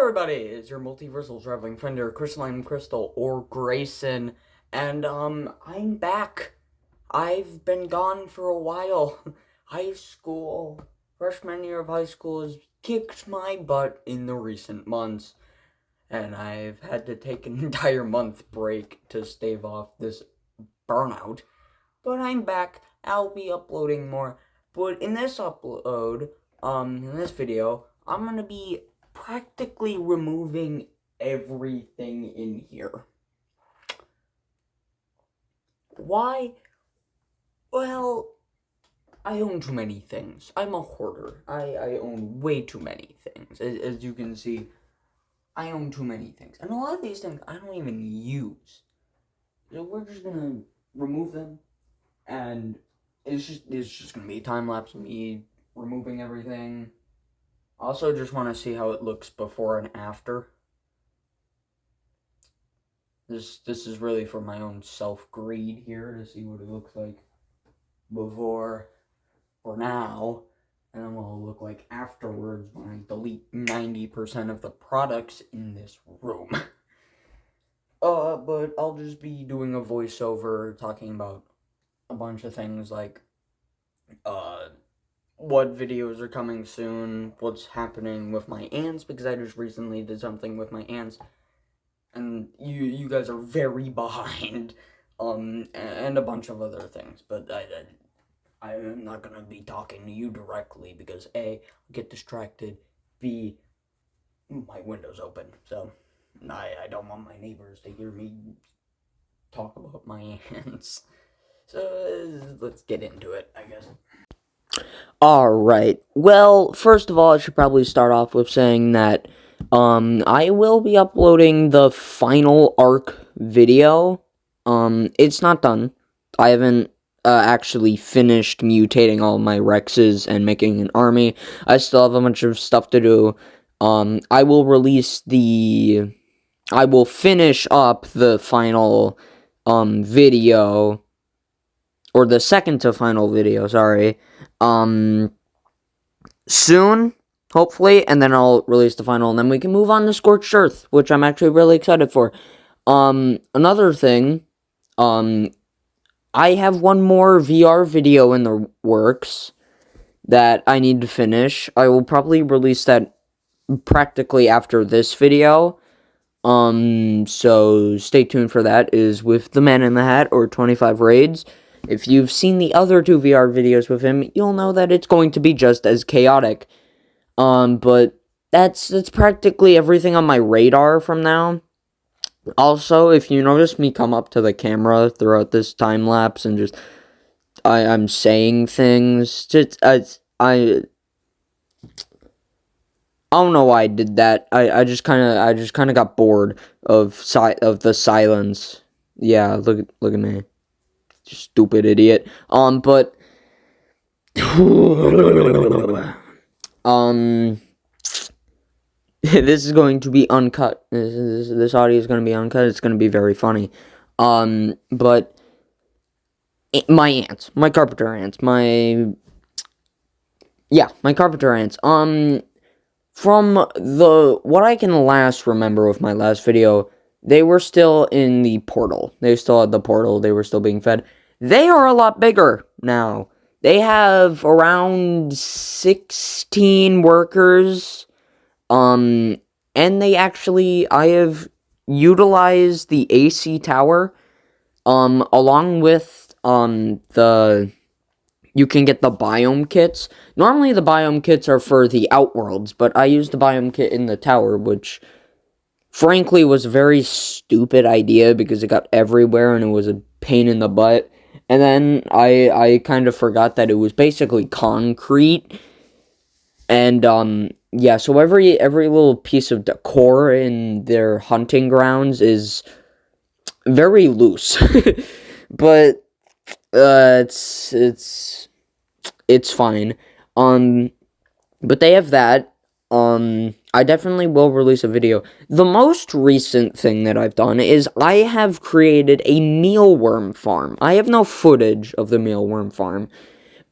everybody, it's your multiversal traveling friend here, Crystalline Crystal, or Grayson, and, I'm back. I've been gone for a while. High school, freshman year of high school has kicked my butt in the recent months, and I've had to take an entire month break to stave off this burnout. But I'm back. I'll be uploading more. But in this in this video, I'm gonna be practically removing everything in here. Why? Well, I own too many things. I'm a hoarder. I own way too many things. As you can see, I own too many things. And a lot of these things I don't even use. So we're just gonna remove them, and it's just gonna be a time lapse of me removing everything. Also, just want to see how it looks before and after. This is really for my own self-greed here, to see what it looks like before or now, and then what it'll look like afterwards when I delete 90% of the products in this room. But I'll just be doing a voiceover talking about a bunch of things like, what videos are coming soon, what's happening with my aunts, because I just recently did something with my aunts, and you guys are very behind, and a bunch of other things, but I'm not gonna be talking to you directly, because A, I'll get distracted, B, my window's open, so I don't want my neighbors to hear me talk about my aunts. So, let's get into it, I guess. Alright, well, first of all, I should probably start off with saying that, I will be uploading the final ARK video. It's not done. I haven't, actually finished mutating all my Rexes and making an army. I still have a bunch of stuff to do. I will finish up the final, video, or the second to final video, sorry, soon, hopefully, and then I'll release the final, and then we can move on to Scorched Earth, which I'm actually really excited for. Another thing, I have one more VR video in the works that I need to finish. I will probably release that practically after this video. So stay tuned for that. It is with the Man in the Hat, or 25 Raids. If you've seen the other two VR videos with him, you'll know that it's going to be just as chaotic. But that's practically everything on my radar from now. Also, if you notice me come up to the camera throughout this time lapse and just I'm saying things, I don't know why I did that. I just kind of got bored of the silence. Yeah, look at me. Stupid idiot. But this is going to be uncut. This audio is going to be uncut. It's going to be very funny. But my aunts, my carpenter aunts, my carpenter aunts. From what I can last remember of my last video, they were still in the portal. They still had the portal. They were still being fed. They are a lot bigger now. They have around 16 workers. And I have utilized the AC tower, along with, you can get the biome kits. Normally the biome kits are for the Outworlds, but I used the biome kit in the tower, which frankly was a very stupid idea because it got everywhere and it was a pain in the butt. And then I kind of forgot that it was basically concrete. And yeah, so every little piece of decor in their hunting grounds is very loose. But it's fine. But they have that. I definitely will release a video. The most recent thing that I've done is I have created a mealworm farm. I have no footage of the mealworm farm,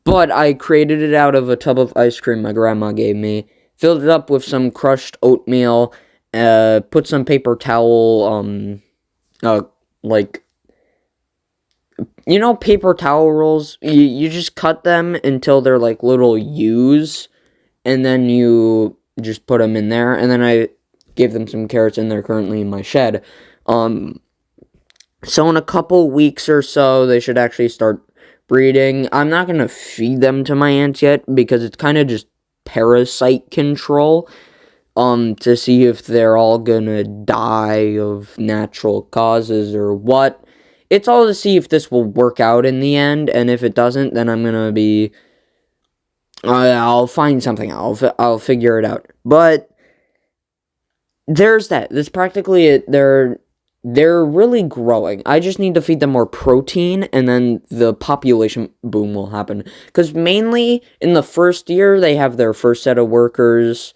but I created it out of a tub of ice cream my grandma gave me, filled it up with some crushed oatmeal, put some paper towel, like, paper towel rolls, you just cut them until they're like little U's, and then you just put them in there, and then I gave them some carrots, and they're currently in my shed. So in a couple weeks or so, they should actually start breeding. I'm not going to feed them to my ants yet, because it's kind of just parasite control, to see if they're all gonna die of natural causes or what. It's all to see if this will work out in the end, and if it doesn't, then I'm gonna be... I'll find something. I'll figure it out. But there's that. That's practically it. They're really growing. I just need to feed them more protein, and then the population boom will happen. Because mainly, in the first year, they have their first set of workers.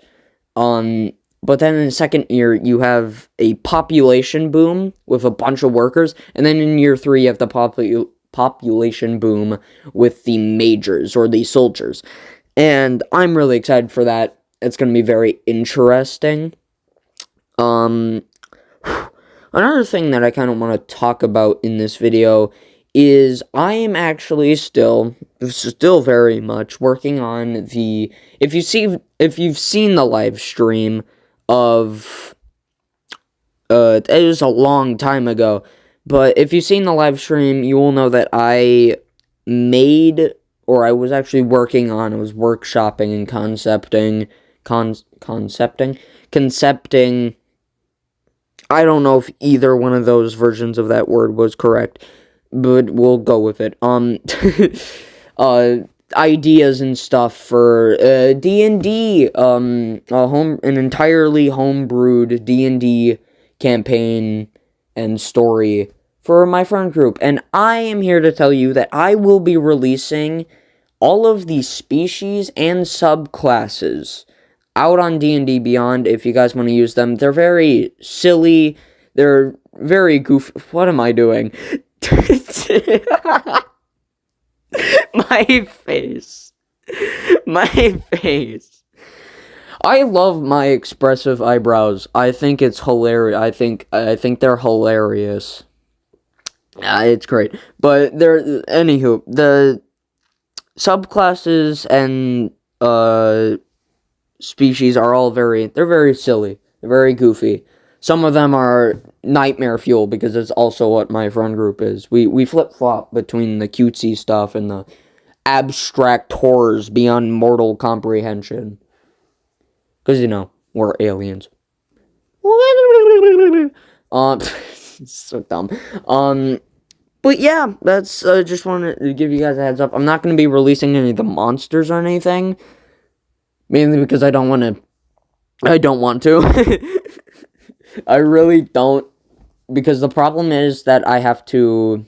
But then in the second year, you have a population boom with a bunch of workers, and then in year 3, you have the population boom with the majors, or the soldiers. And I'm really excited for that. It's going to be very interesting. Another thing that I kind of want to talk about in this video is I am actually still very much working on the... If you've seen the live stream of... it was a long time ago, but if you've seen the live stream, you will know that I made... Or I was actually working on, I was workshopping and concepting, I don't know if either one of those versions of that word was correct, but we'll go with it. Ideas and stuff for D&D, an entirely homebrewed D&D campaign and story for my friend group, and I am here to tell you that I will be releasing all of the species and subclasses out on D&D Beyond if you guys want to use them. They're very silly, they're very goofy. What am I doing? My face. I love my expressive eyebrows. I think it's hilarious. I think they're hilarious. It's great. But anywho, the subclasses and species are all very silly. They're very goofy. Some of them are nightmare fuel, because it's also what my friend group is. We flip-flop between the cutesy stuff and the abstract horrors beyond mortal comprehension. Because, we're aliens. So dumb. But yeah, that's, just wanted to give you guys a heads up. I'm not going to be releasing any of the monsters or anything. Mainly because I don't want to. I really don't. Because the problem is that I have to...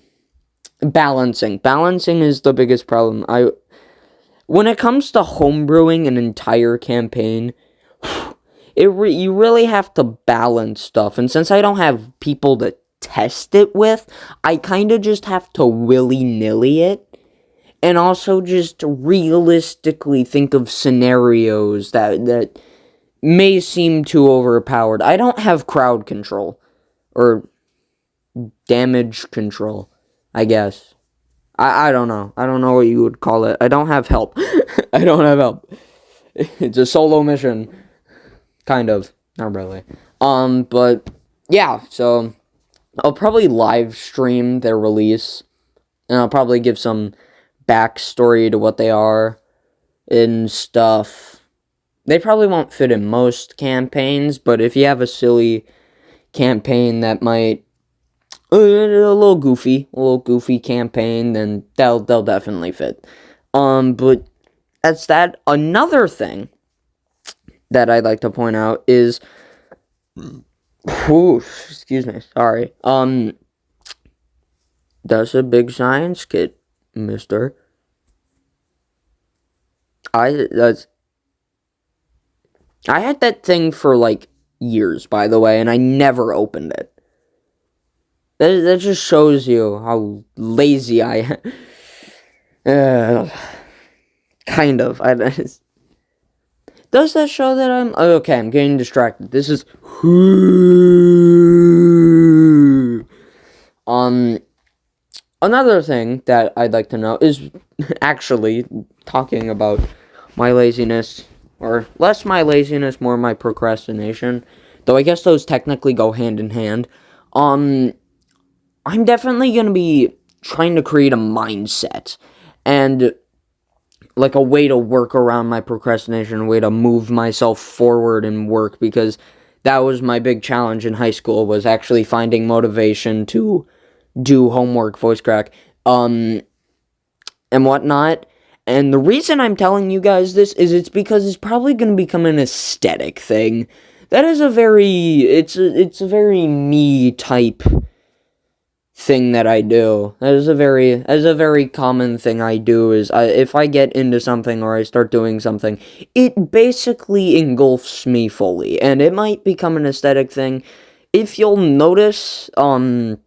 Balancing is the biggest problem. When it comes to homebrewing an entire campaign... you really have to balance stuff, and since I don't have people to test it with, I kind of just have to willy-nilly it, and also just realistically think of scenarios that may seem too overpowered. I don't have crowd control, or damage control, I guess. I don't know. I don't know what you would call it. I don't have help. I don't have help. It's a solo mission. Kind of. Not really. But, yeah, so I'll probably live stream their release, and I'll probably give some backstory to what they are and stuff. They probably won't fit in most campaigns, but if you have a silly campaign that might... a little goofy campaign, then they'll definitely fit. But that's that. Another thing that I'd like to point out is... excuse me, sorry. That's a big science kit, mister. I had that thing for, like, years, by the way, and I never opened it. That just shows you how lazy I am. Kind of. The Does that show that I'm... Okay, I'm getting distracted. This is... Another thing that I'd like to know is actually talking about my laziness, or less my laziness, more my procrastination. Though I guess those technically go hand in hand. I'm definitely going to be trying to create a mindset and like a way to work around my procrastination, a way to move myself forward in work, because that was my big challenge in high school, was actually finding motivation to do homework, voice crack, and whatnot. And the reason I'm telling you guys this is it's because it's probably going to become an aesthetic thing. That is a very, it's a very me type thing that I do. That is a very common thing I do, is if I get into something or I start doing something, it basically engulfs me fully, and it might become an aesthetic thing. If you'll notice, what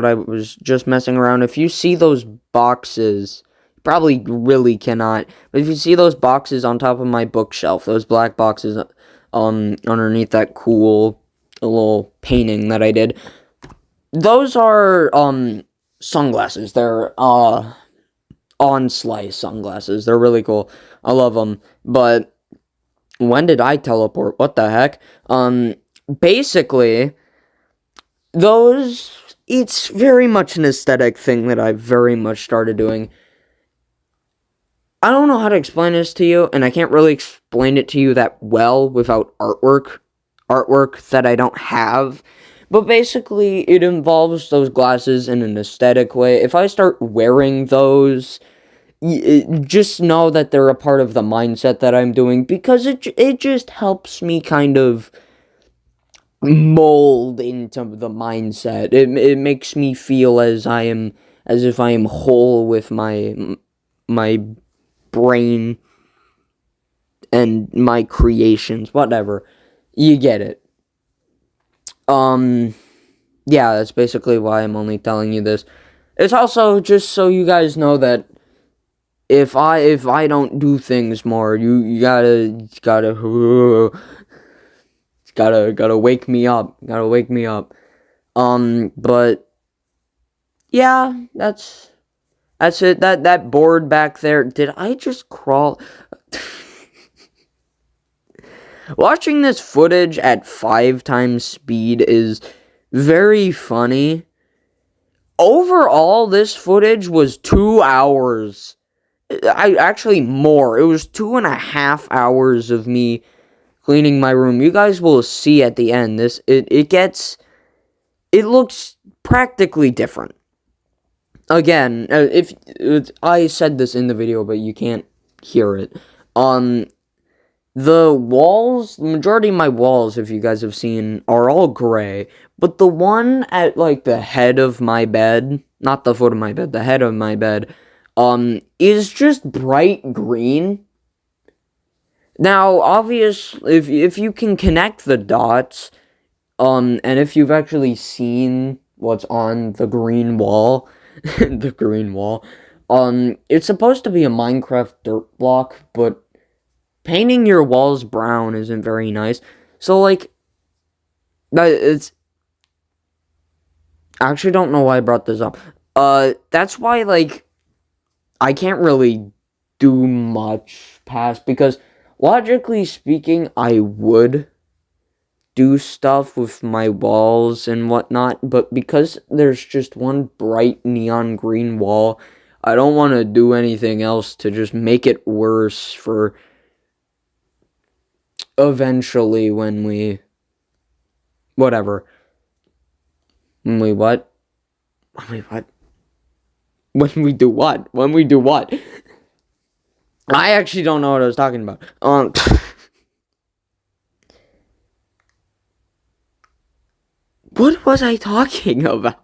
I was just messing around, if you see those boxes, probably really cannot, but if you see those boxes on top of my bookshelf, those black boxes, underneath that cool little painting that I did, those are, sunglasses. They're, On Slice sunglasses. They're really cool. I love them. But when did I teleport? What the heck? Basically, it's very much an aesthetic thing that I've very much started doing. I don't know how to explain this to you, and I can't really explain it to you that well without artwork that I don't have. But basically, it involves those glasses in an aesthetic way. If I start wearing those, just know that they're a part of the mindset that I'm doing, because it just helps me kind of mold into the mindset. It makes me feel as if I am whole with my brain and my creations, whatever. You get it. Yeah, that's basically why I'm only telling you this. It's also just so you guys know that if I don't do things more, you gotta wake me up. Gotta wake me up. But yeah, that's it. That board back there. Did I just crawl? Watching this footage at 5 times speed is very funny. Overall, this footage was 2 hours. Actually more. It was 2.5 hours of me cleaning my room. You guys will see at the end. It looks practically different. Again, I said this in the video, but you can't hear it. The walls, the majority of my walls, if you guys have seen, are all gray. But the one at, like, the head of my bed, not the foot of my bed, the head of my bed, is just bright green. Now, obviously, if you can connect the dots, and if you've actually seen what's on the green wall, the green wall, it's supposed to be a Minecraft dirt block, but painting your walls brown isn't very nice. So, like, it's... I actually don't know why I brought this up. That's why, like, I can't really do much past, because, logically speaking, I would do stuff with my walls and whatnot, but because there's just one bright neon green wall, I don't want to do anything else to just make it worse for eventually when we... Whatever. When we what? When we what? When we do what? When we do what? I actually don't know what I was talking about. What was I talking about?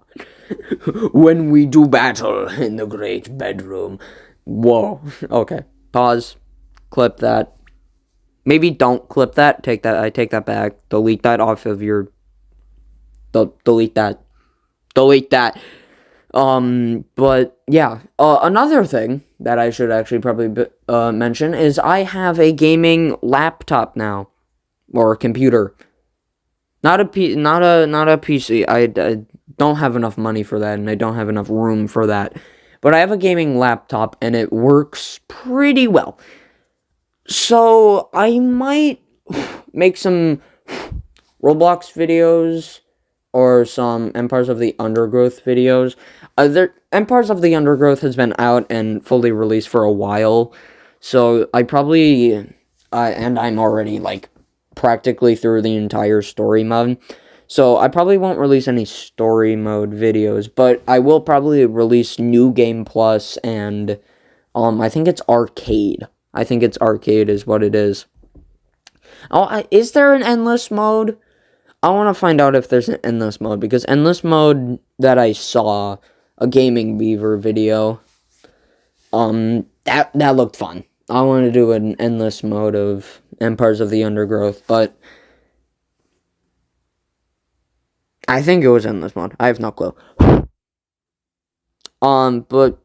When we do battle in the great bedroom. Whoa. Okay. Pause. Clip that. Maybe don't clip that. Take that. I take that back. Delete that off of your... delete that. Delete that. But yeah, another thing that I should actually probably mention is I have a gaming laptop now, or a computer. Not a PC. I don't have enough money for that, and I don't have enough room for that. But I have a gaming laptop, and it works pretty well. So I might make some Roblox videos or some Empires of the Undergrowth videos. Empires of the Undergrowth has been out and fully released for a while, so I probably, and I'm already, like, practically through the entire story mode, so I probably won't release any story mode videos, but I will probably release New Game Plus and, I think it's Arcade. I think it's Arcade is what it is. Oh, is there an endless mode? I want to find out if there's an endless mode, because endless mode that I saw, a Gaming Beaver video, that looked fun. I want to do an endless mode of Empires of the Undergrowth, but I think it was endless mode. I have no clue. But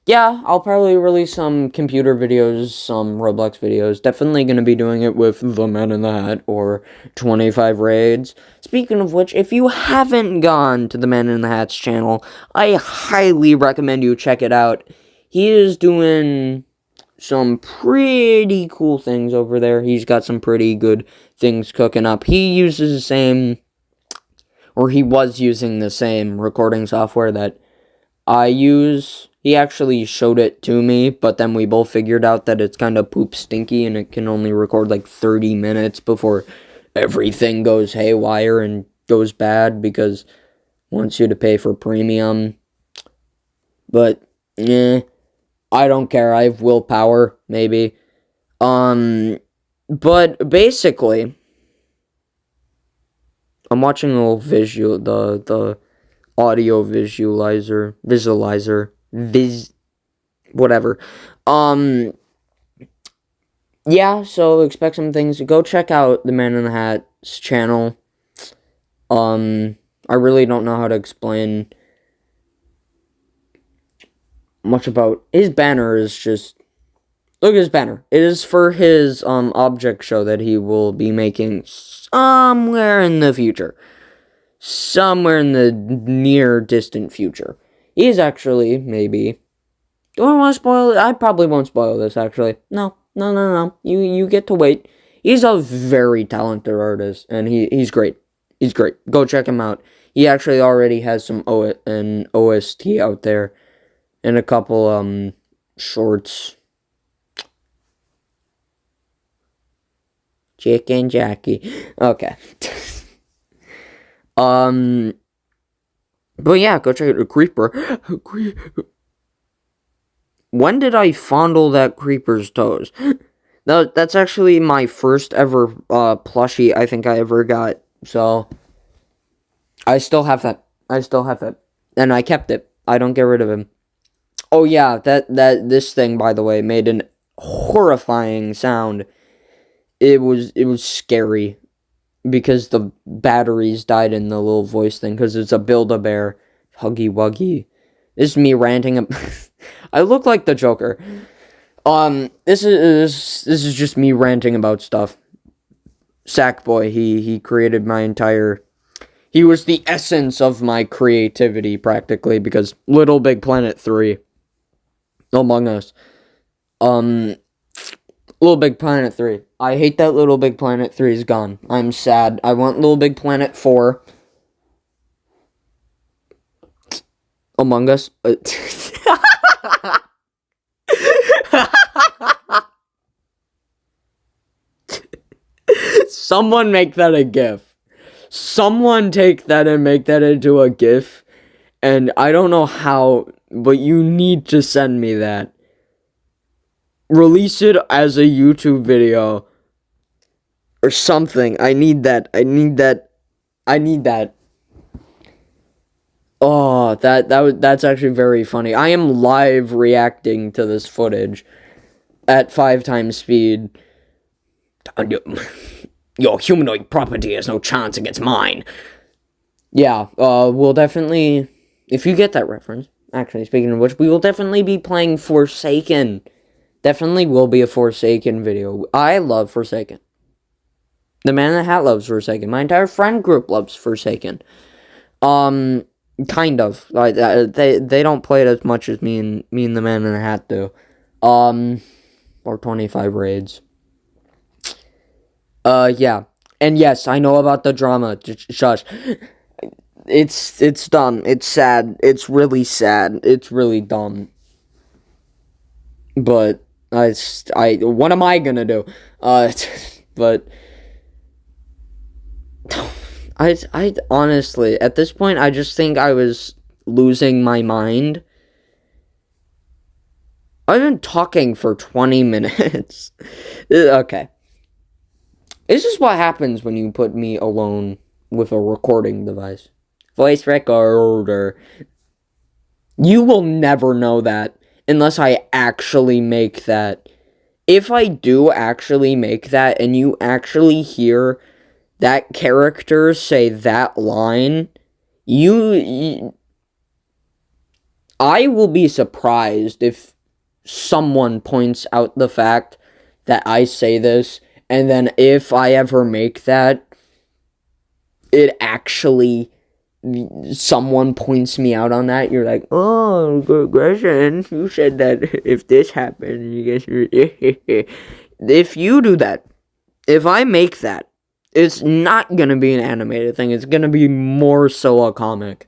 yeah, I'll probably release some computer videos, some Roblox videos. Definitely going to be doing it with The Man in the Hat or 25 Raids. Speaking of which, if you haven't gone to The Man in the Hat's channel, I highly recommend you check it out. He is doing some pretty cool things over there. He's got some pretty good things cooking up. He uses the same, or he was using the same recording software that I use. He actually showed it to me, but then we both figured out that it's kind of poop stinky and it can only record like 30 minutes before everything goes haywire and goes bad because it wants you to pay for premium. But, I don't care. I have willpower, maybe. But basically, I'm watching a little the audio visualizer, whatever. Yeah, so expect some things. Go check out the Man in the Hat's channel. I really don't know how to explain much about his banner. Is just look at his banner. It is for his object show that he will be making somewhere in the future. Somewhere in the near distant future. He is actually, maybe. Do I want to spoil it? I probably won't spoil this, actually. No. You get to wait. He's a very talented artist, and he's great. He's great. Go check him out. He actually already has some an OST out there, and a couple, shorts. Chicken Jackie. Okay. But yeah, go check out the Creeper. When did I fondle that creeper's toes? No, that's actually my first ever plushie I think I ever got. So I still have that. And I kept it. I don't get rid of him. Oh yeah, this thing, by the way, made an horrifying sound. It was scary because the batteries died in the little voice thing, because it's a Build-A-Bear. Huggy Wuggy. This is me ranting. I look like the Joker. This is just me ranting about stuff. Sackboy, he created my entire... He was the essence of my creativity, practically, because Little Big Planet 3, Among Us. Little Big Planet 3. I hate that Little Big Planet 3 is gone. I'm sad. I want Little Big Planet 4. Among Us. Someone make that a GIF. Someone take that and make that into a GIF. And I don't know how, but you need to send me that. Release it as a YouTube video. Or something. I need that. Oh, that's actually very funny. I am live reacting to this footage at 5 times speed. Your humanoid property has no chance against mine. Yeah, we'll definitely... if you get that reference, actually, speaking of which, we will definitely be playing Forsaken. Definitely will be a Forsaken video. I love Forsaken. The Man in the Hat loves Forsaken. My entire friend group loves Forsaken. Kind of. Like they don't play it as much as me and the Man in the Hat do. Or 25 raids. Yeah. And yes, I know about the drama. Shush. It's dumb. It's sad. It's really sad. It's really dumb. But what am I gonna do? But I honestly, at this point, I just think I was losing my mind. I've been talking for 20 minutes. Okay. This is what happens when you put me alone with a recording device. Voice recorder. You will never know that unless I actually make that. If I do actually make that and you actually hear that character say that line, I will be surprised if someone points out the fact that I say this, and then if I ever make that, it actually, someone points me out on that, you're like, oh, Grayson, you said that if this happened, you guys if you do that, if I make that, it's not gonna be an animated thing, it's gonna be more so a comic.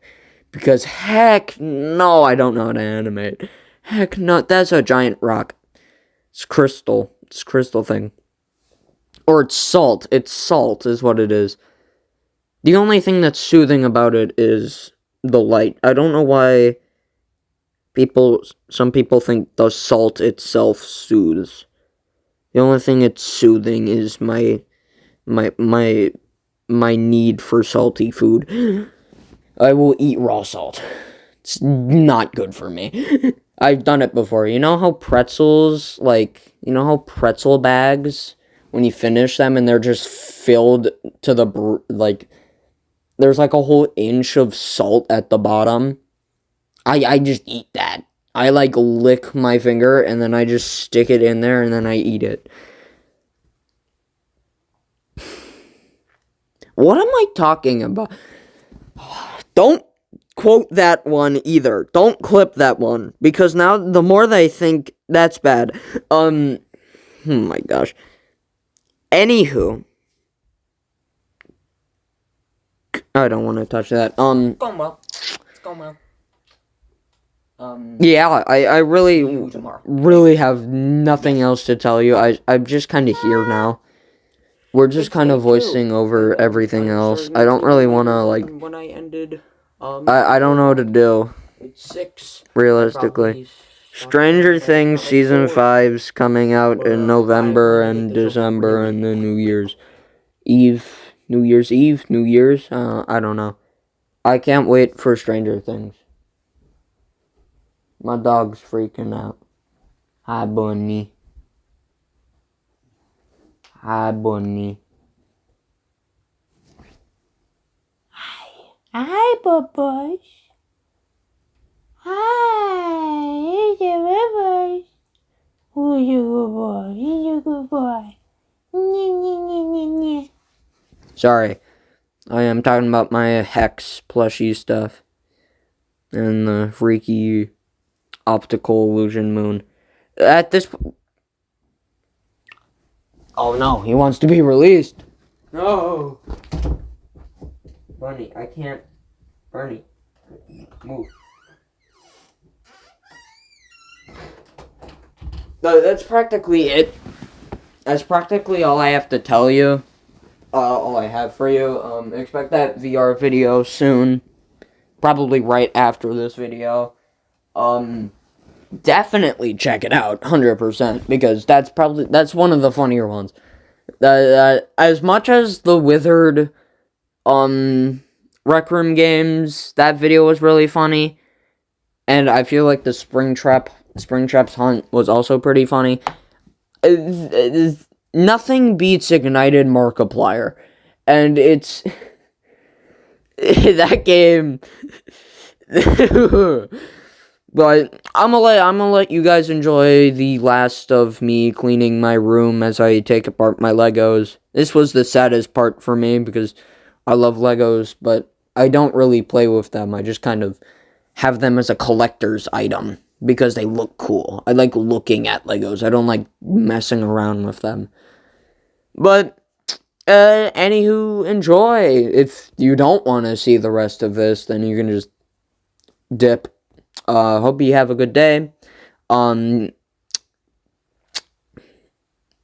Because heck no, I don't know how to animate. Heck no, that's a giant rock. It's crystal. It's a crystal thing. Or it's salt. It's salt is what it is. The only thing that's soothing about it is the light. I don't know why some people think the salt itself soothes. The only thing it's soothing is my need for salty food. I will eat raw salt. It's not good for me. I've done it before. You know how pretzels, pretzel bags, when you finish them and they're just filled to the, there's like a whole inch of salt at the bottom? I just eat that. I lick my finger and then I just stick it in there and then I eat it. What am I talking about? Don't quote that one either. Don't clip that one. Because now, the more that I think, that's bad. Oh my gosh. Anywho. I don't want to touch that. Going well. It's going well. Yeah, I really have nothing else to tell you. I'm just kind of here now. We're just kind of voicing over everything else. I don't really want to, when I ended, I don't know what to do. It's 6. Realistically. Stranger Things Season 5's coming out in November and December and then New Year's Eve. I don't know. I can't wait for Stranger Things. My dog's freaking out. Hi, Bunny. Hi, Bunny. Hi, Bubbles. Hi, here's your Bubbles. Who's your good boy? He's your good boy. Sorry, I am talking about my Hex plushie stuff. And the freaky optical illusion moon. At this Oh no, he wants to be released. No. Bunny, I can't. Bernie, move. No, that's practically it. That's practically all I have to tell you. All I have for you. Expect that VR video soon. Probably right after this video. Definitely check it out, 100%, because that's one of the funnier ones. As much as the Withered, Rec Room games, that video was really funny, and I feel like the Springtrap's hunt was also pretty funny. Nothing beats Ignited Markiplier, and it's that game. But I'm gonna let you guys enjoy the last of me cleaning my room as I take apart my Legos. This was the saddest part for me because I love Legos, but I don't really play with them. I just kind of have them as a collector's item because they look cool. I like looking at Legos. I don't like messing around with them. But anywho, enjoy. If you don't want to see the rest of this, then you can just dip. Hope you have a good day. Um,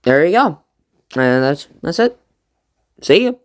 there you go. And that's it. See you.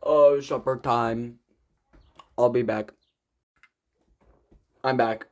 Oh, supper time. I'll be back. I'm back.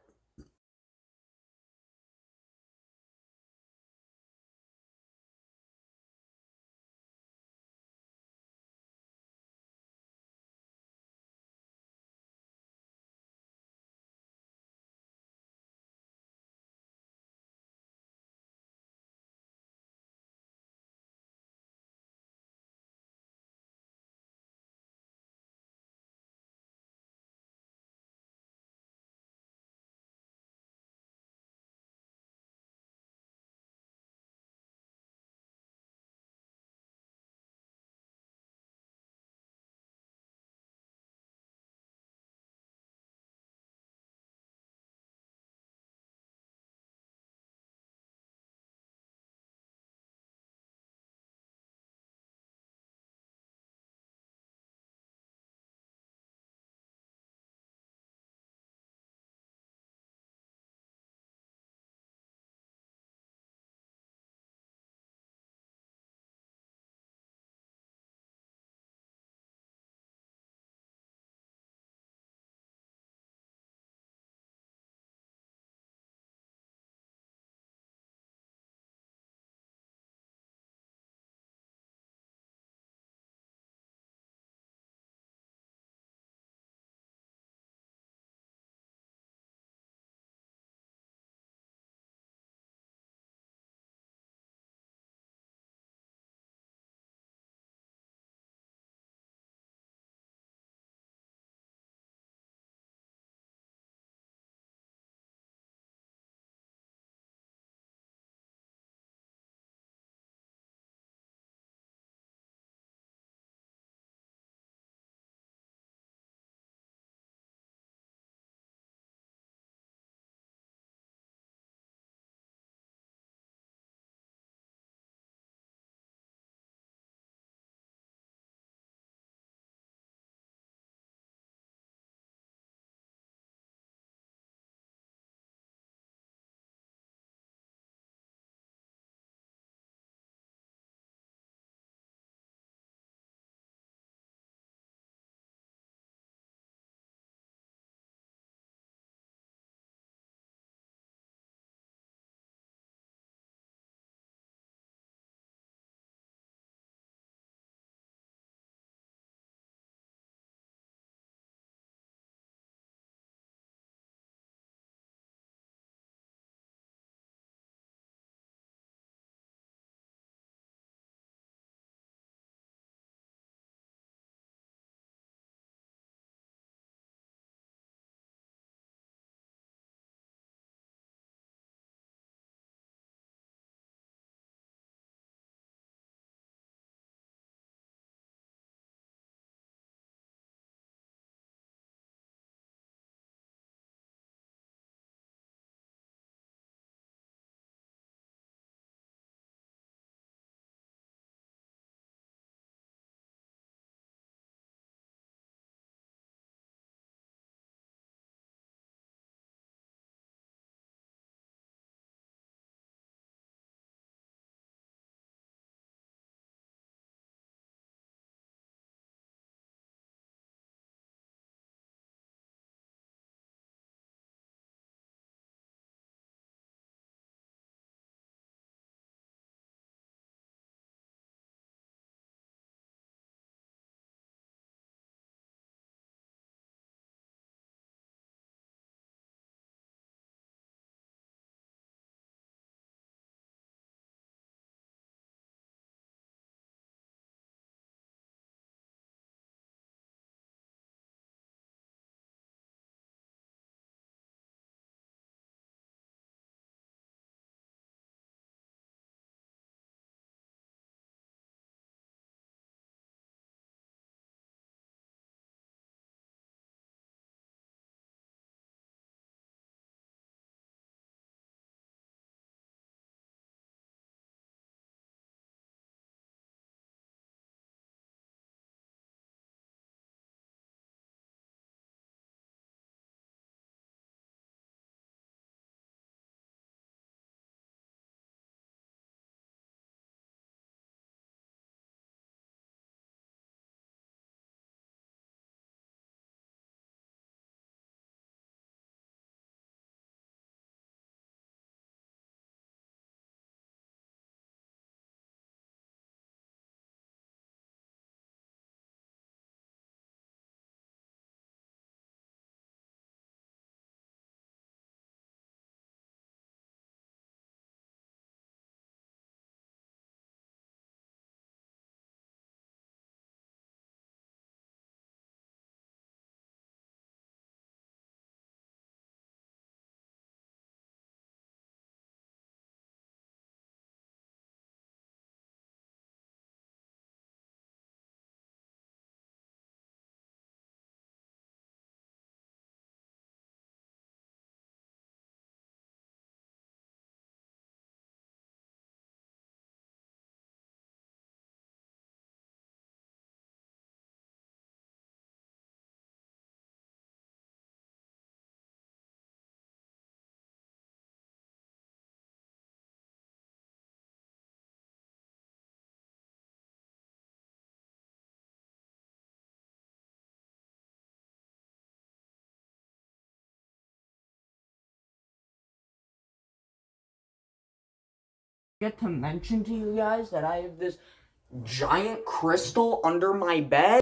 Get to mention to you guys that I have this giant crystal under my bed?